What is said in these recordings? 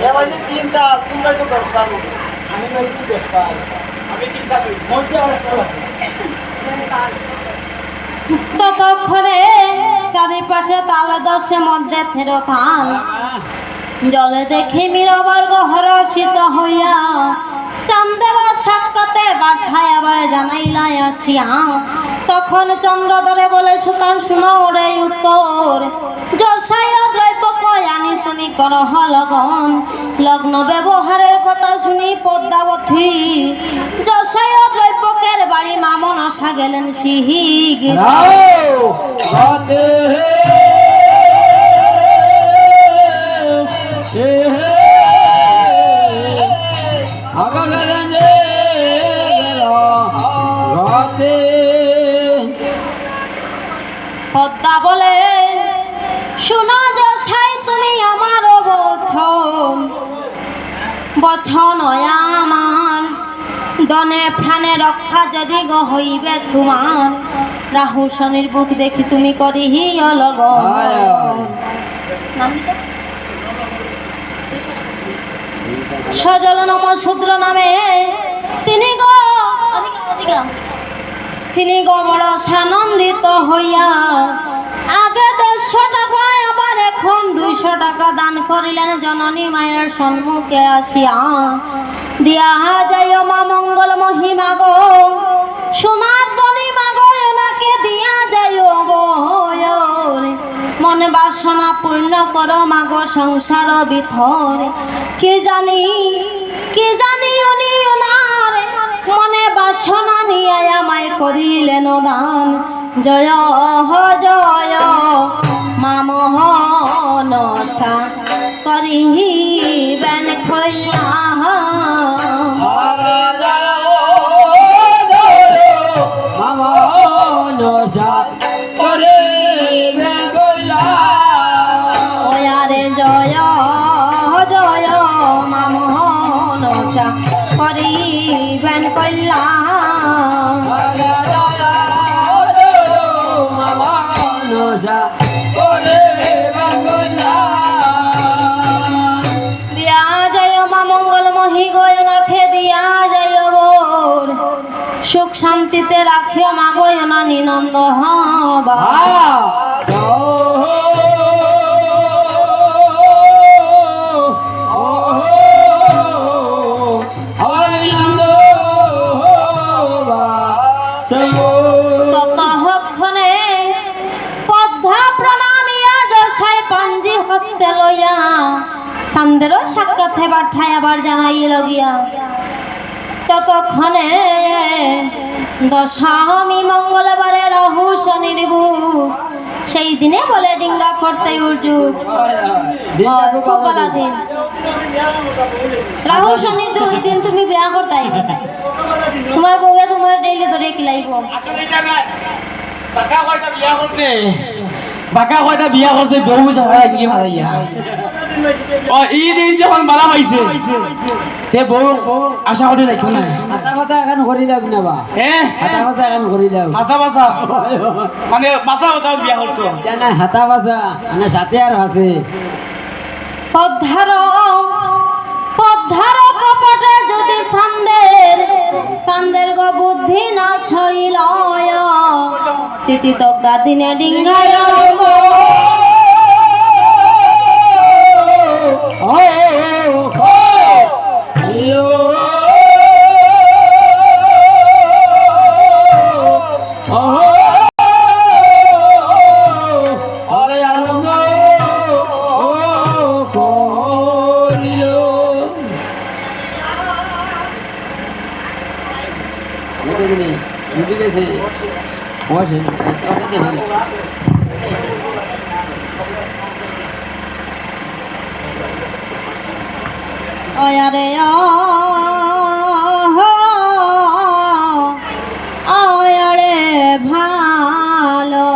এবার যে তিনটা তিনটা তো দশটা আমি বলছি দশটা আমি তিনটা মধ্যে আর একটা ততক্ষণে চারিপাশে তালে দশে মধ্যে থেরোথান জলে দেখি মীরবর্গ হরষিত হইয়া চন্দ্র সাক্ষাতে বার্থায় আবার জানাইলাই আসিয়া তখন চন্দ্র ধরে বলে সুতার শুনো রে উত্তর যশায় দ্রব্য কয় আনি তুমি করহ লগন লগ্ন ব্যবহারের কথা শুনি পদ্মাবতী যশায় দ্রব্যকের বাড়ি মামন আসা গেলেন সিহিগ পদ্মা বলে শোনা যশাই তুমি আমার বছর আমার দনে প্রাণে রক্ষা যদি গো হইবে তোমার রাহু শনির বুক দেখি তুমি করিহি অলগ সজল নম শূদ্র নামে তিনি গো বড় সানন্দিত হইয়া আগে 150 টাকায় আবার এখন 200 টাকা দান করিলেন জননী মায়ের সম্মুখে আসিয়া দিয়া যায় মা মঙ্গল মহিমা গো সোনার দনি মাগো ওনাকে দিয়া যায় মনে বাসনা পূর্ণ করো মাগো সংসার ভিতর কি জানি উনি ওনার মনে বাসনা নিয়ে আমায় করিলেন দান জয় জয় মা মোহনসা করিবেন খৈয়া ওয়ারে জয় জয় মা মোহনসা করিবেন কল্যাণ দিয়া যায় মা মঙ্গল মহি গয়নাকে দিয়া যায় বোর সুখ শান্তিতে রাখিও মা গয়না নিনন্দ হবা ততক্ষণে পদ্মা প্রণামিয়া যশায় পাঞ্জি হস্তে লইয়া চান্দের সাক্ষাৎ হেবার ঠাই আবার জানাইল গিয়া ততক্ষণে দশমী মঙ্গলবারে রাহু শনির বুক সেই দিনে বলে ডিঙ্গা করতে উর্জু দিন রাহু শনির দিন তুমি বিয়া করতাই তোমার বউয়ে তোমার ডেইলি ধরে কিলাইব বাকা কয়টা বিয়া করছে বউ সারা কি মারাইয়া ও এই দিন যখন বালা পাইছে তে বউ আশা করে রাখো না হাতা মাথা এখন করিলাম না বা হাতা মাথা এখন করিলাম আশা বাসা মানে বাসা কথা বিয়া করতো জানা হাতা বাসা মানে সাথে আর আছে পদ্ধার কপটে যদি সান্দের গো বুদ্ধি না শৈল তিতি তগদা দিনে ডিঙ্গায় আরে আরে ভালো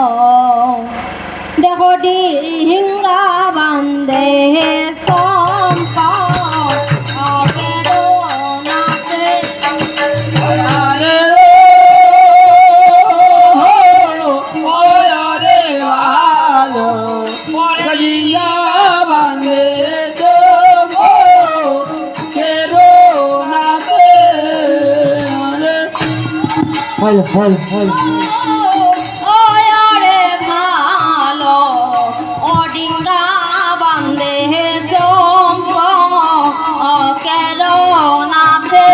দেখো ডিঙ্গা বান্দে হল হল হল ওরে ভালো ও ডিঙ্গা বান্দে চম্প কেরো নাথে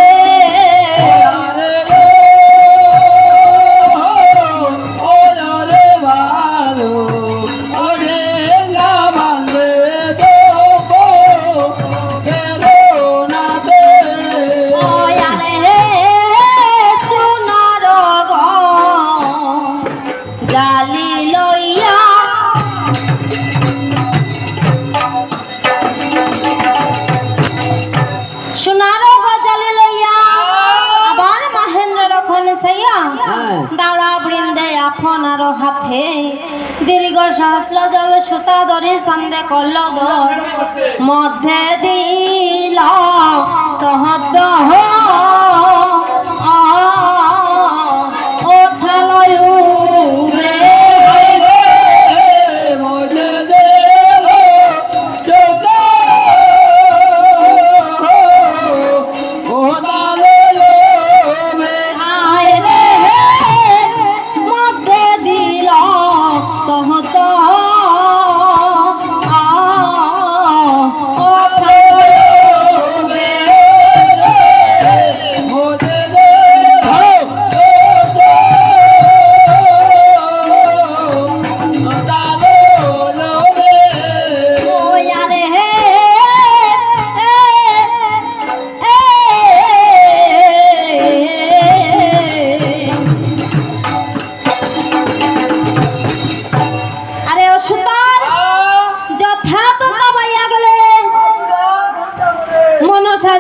জালি লইয়া সোনারো গজালি লইয়া আবার মহেন্দ্র রখন সাইয়া দাঁড়া বৃন্দে আপনার হাতে দীর্ঘ সহস্র জল সুতা ধরে সন্ধে করল দর মধ্যে দিল সহজ ও থালয়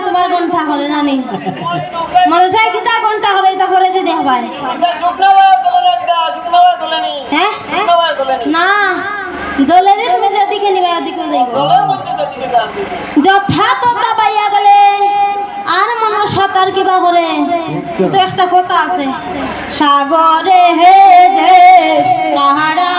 তোমার ঘন্টা করে নানি মনসাই কিতা ঘন্টা করে তা করে দিতে হবে হ্যাঁ না জলে দিয়ে তুমি যেদিকে নিবা ওদিকে যাইব যথা তথা পাইয়া গেলে আর মনসা তার কিবা করে তো একটা কথা আছে সাগরে হে যে পাহাড়া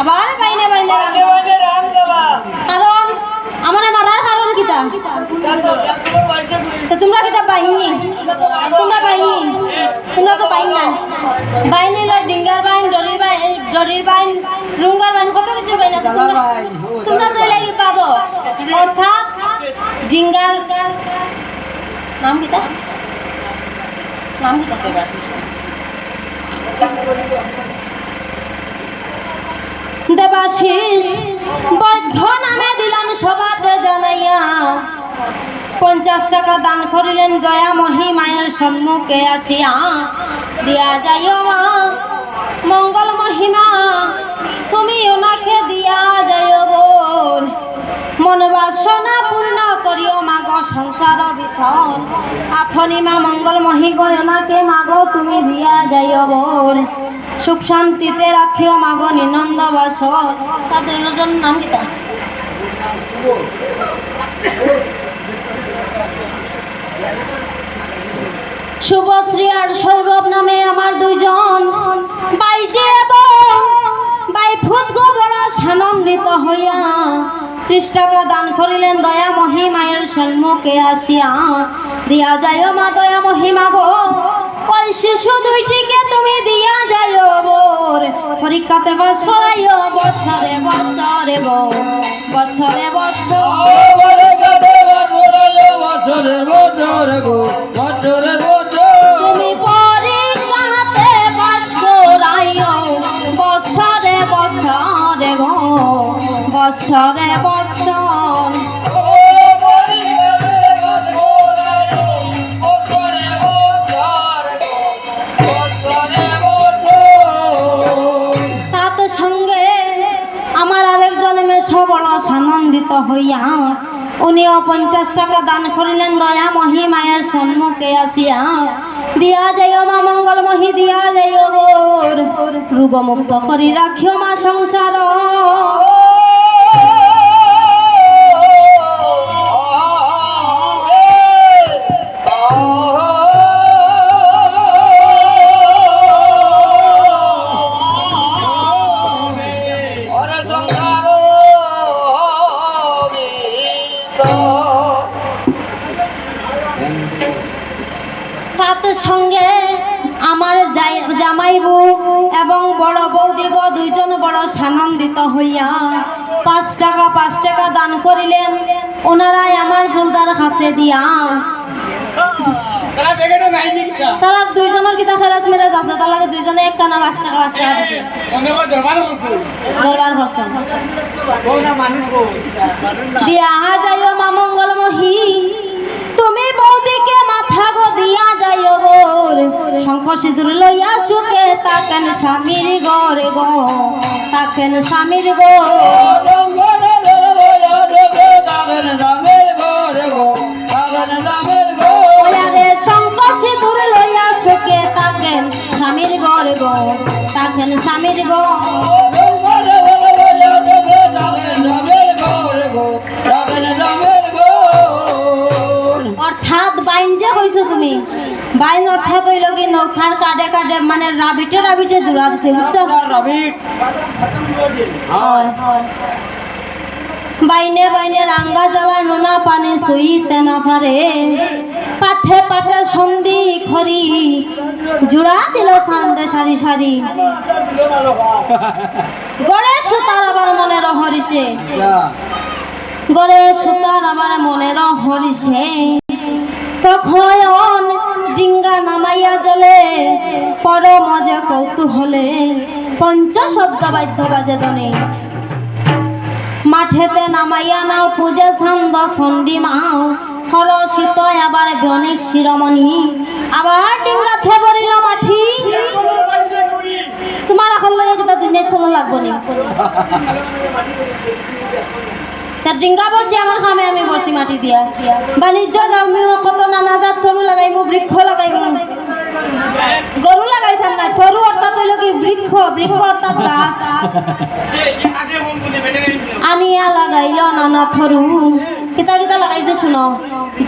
আবার বাইনে বাইনে কারণ আমার মারার কারণ কিতা তো তোমরা কিতা বাইনি তোমরা বাইনি তোমরা তো বাইন না বাইনি লো ডিঙ্গার বাইন ডরির বাইন রুঙ্গার বাইন কত কিছু বাইন আছে তোমরা তো লাগি পাদো অর্থাৎ ডিঙ্গার নাম কিতা দেবাশিস বৈধ নামে দিলাম সবাতে জানাইয়া 50 টাকা দান করিলেন দয়া মহি মায়ের সম্মুখে আসিয়া দিয়া যাইও মা মঙ্গল মহিমা তুমি ওনাকে দিয়া যাইও বোন মন বাসনা পূর্ণ করিও মাগ সংসার ভিতর আপনি মা মঙ্গল মহি গয়নাকে মাগ তুমি দিয়া যাইও বোন সুখ শান্তিতে রাখিও মাগ নিনন্দ বাস তাদের নাম কিতা শুভশ্রী আর সৌরভ নামে আমার দুইজন বাইজে এবং বাইফুত গোবরা সানন্দিত হইয়া 30 টাকা দান করিলেন দয়া মহি মায়ের সম্মুখে আসিয়া দিয়া যাইও মা দয়া মহিমা গো ওই শিশু দুইটিকে তুমি দিয়া যাইও বোর পরীক্ষাতে বছরাইও বছরে বছরে গো বছরে বছরে বছরে গো বছরে বছর তুমি বৎসরে বৎসর তার সঙ্গে আমার আরেকজন মেশো বড় আনন্দিত হইয়া উনিও 50 টাকা দান করিলেন দয়া মহি মায়ের সম্মুখে আসিয়া দিয়া যাইও মা মঙ্গলমহি দিয়া যাইও গোর রোগমুক্ত করি রাখিও মা সংসার তার সঙ্গে আমার জামাইবু এবং বড় বৌদিগ দুইজন বড় সানন্দিত হইয়া 5 টাকা দান করিলেন ওনারাই আমার ফুলদার কাছে দিয়া তারা দুইজনের কিতা খেরাজ মেরাজ আছে তার লাগে দুইজনে এক কানা 5 টাকা দিছে দরবার করছেন দিয়া যাইও মা মঙ্গলমহি তুমি বৌদিকে মাথা গো দিয়া যাইও বোর শঙ্খ সিঁদুর লইয়া সুখে তাকেন স্বামীর ঘরে গো তাকেন স্বামীর গো শঙ্খ সিঁদুর লইয়া সুখে তাকেন স্বামীর ঘরে গো তাকেন স্বামীর গো অর্থাৎ বাইন যে কইছো তুমি বাইন অর্থাৎ হইল কি নৌকার কাটে কাটে মানে রাবিটে জোড়া দিছে বুঝছো বাইনে বাইনে রাঙ্গা জ্বালা নোনা পানি সইতে না পারে পাঠে পাঠে সন্ধি খড়ি জোড়া দিল সান্দে সারি সারি গড়ে সুতার আবার মনে রহরিছে গড়ে সুতার আমার মনের হরিষে তখন ডিঙ্গা নামাইয়া জলে পর মজা কৌতূহলে পঞ্চশব্দ বাদ্য বাজে দনে মাঠেতে নামাইয়া নাও পূজে ছন্দ চণ্ডী মাও হরষিত আবার বণিক শিরোমণি আবার ডিঙ্গা থেবরিল মাঠি তোমার এখন লগে কিতা দুনিয়া চলা লাগবো নি ডিঙ্গা বসি আমার খামে আমি বসি মাটি দিয়া বাণিজ্য যাও কত নানা জাত থরু লাগাইমু বৃক্ষ লাগাইমু গরু লাগাইতাম না থরু অর্থাৎ হইল কি বৃক্ষ অর্থাৎ গাছ আনিয়া লাগাইল নানা থরু কিতা কিতা লাগাইছে শুনো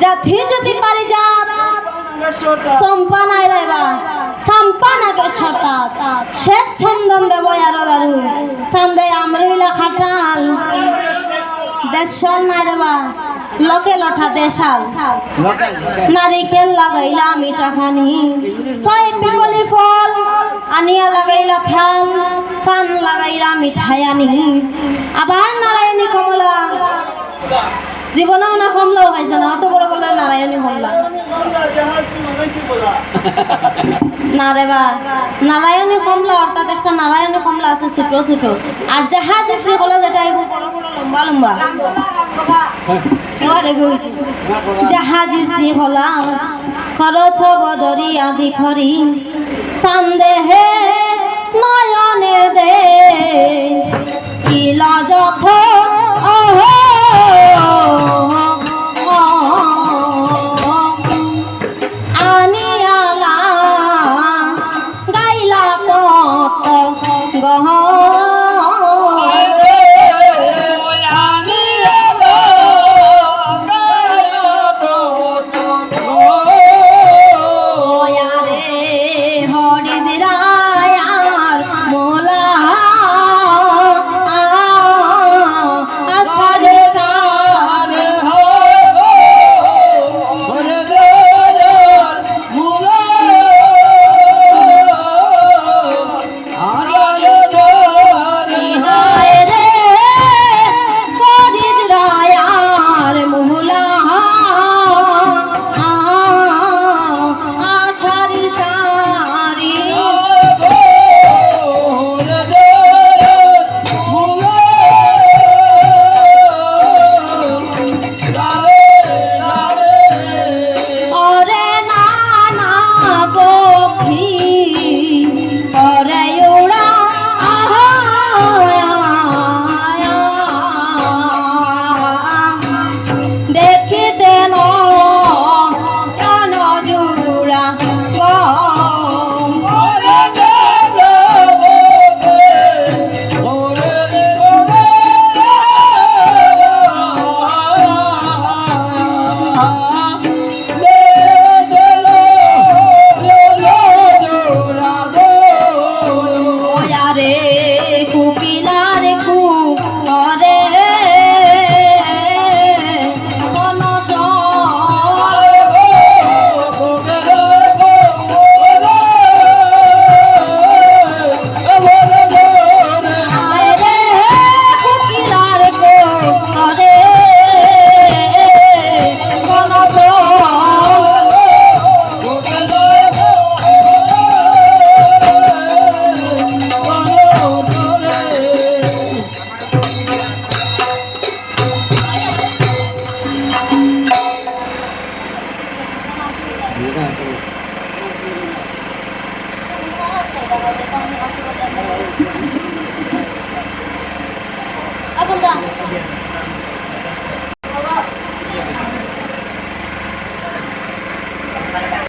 জাতি যদি পারি যাত চম্পা নাই রাইবা চাম্পা নাগে সরতাত শ্বেত চন্দন দেব আর দারু চান্দে আমরিলা খাটাল দেশাল নাই রেবা লকে লঠা দেশাল নারিকেল লাগাইলা মিঠা খানি 6 পিপলি ফল আনিয়া লাগাইলা থাল পান লাগাইলা মিঠাই আনি আবার নারায়ণী কমলা জীবনেও না কমলাও খাইছে না অত বড় বলে নারায়ণী কমলা না রে বা নারায়ণী কমলা অর্থাৎ একটা নারায়ণী কমলা আছে ছোট ছোট আর জাহাজ শ্রীকলা যেটা বড় বড় লম্বা লম্বা জাহাজ শ্রীকলা খরচ বদরি আদি খরি সন্দেহে নয়নের দে